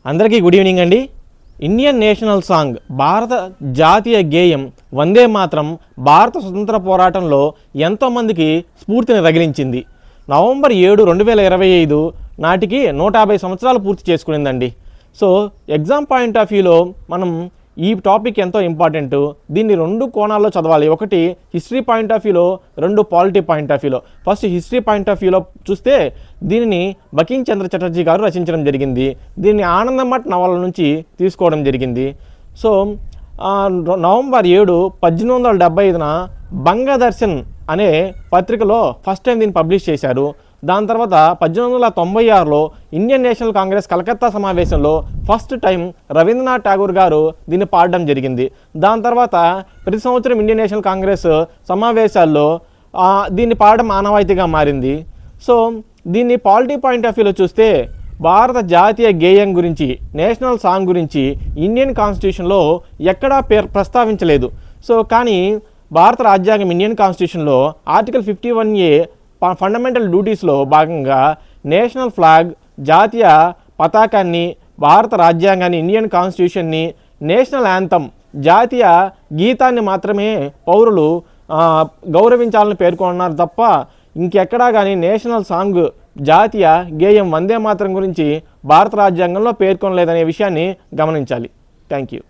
అందరికీ good evening అండి. Indian national song, భారత జాతీయ గేయం వందే మాతరం భారత స్వతంత్ర పోరాటంలో ఎంతోమందికి స్ఫూర్తిని రగిలించింది. నవంబర్ 7, 2025 నాటికి 150 సంవత్సరాలు పూర్తి చేసుకునిందండి. సో ఎగ్జామ్ పాయింట్ ఆఫ్ వ్యూలో మనం ఈ టాపిక్ ఎంతో ఇంపార్టెంట్. దీన్ని 2 కోణాల్లో చదవాలి. ఒకటి హిస్టరీ పాయింట్ ఆఫ్ వ్యూలో, 2 పాలిటీ పాయింట్ ఆఫ్ వ్యూలో. ఫస్ట్ హిస్టరీ పాయింట్ ఆఫ్ వ్యూలో చూస్తే దీనిని బకిం చంద్ర చటర్జీ గారు రచించడం జరిగింది. దీన్ని ఆనందమఠ్ నవల నుంచి తీసుకోవడం జరిగింది. సో నవంబర్ 7, 1875 బంగదర్శన్ అనే పత్రికలో ఫస్ట్ టైం దీన్ని పబ్లిష్ చేశారు. దాని తర్వాత 1896లో ఇండియన్ నేషనల్ కాంగ్రెస్ కలకత్తా సమావేశంలో ఫస్ట్ టైం రవీంద్రనాథ్ ఠాగూర్ గారు దీన్ని పాడడం జరిగింది. దాని తర్వాత ప్రతి సంవత్సరం ఇండియన్ నేషనల్ కాంగ్రెస్ సమావేశాల్లో దీన్ని పాడడం ఆనవాయితీగా మారింది. సో దీన్ని పాలిటీ పాయింట్ ఆఫ్ వ్యూలో చూస్తే భారత జాతీయ గేయం గురించి, నేషనల్ సాంగ్ గురించి ఇండియన్ కాన్స్టిట్యూషన్లో ఎక్కడా ప్రస్తావించలేదు. సో కానీ భారత రాజ్యాంగం ఇండియన్ కాన్స్టిట్యూషన్లో ఆర్టికల్ 51A ఫండమెంటల్ డ్యూటీస్లో భాగంగా నేషనల్ ఫ్లాగ్, జాతీయ పతాకాన్ని, భారత రాజ్యాంగాన్ని, ఇండియన్ కాన్స్టిట్యూషన్ని, నేషనల్ యాంథమ్, జాతీయ గీతాన్ని మాత్రమే పౌరులు గౌరవించాలని పేర్కొన్నారు తప్ప ఇంకెక్కడా కానీ నేషనల్ సాంగ్, జాతీయ గేయం వందే మాతరం గురించి భారత రాజ్యాంగంలో పేర్కొనలేదనే విషయాన్ని గమనించాలి. Thank you.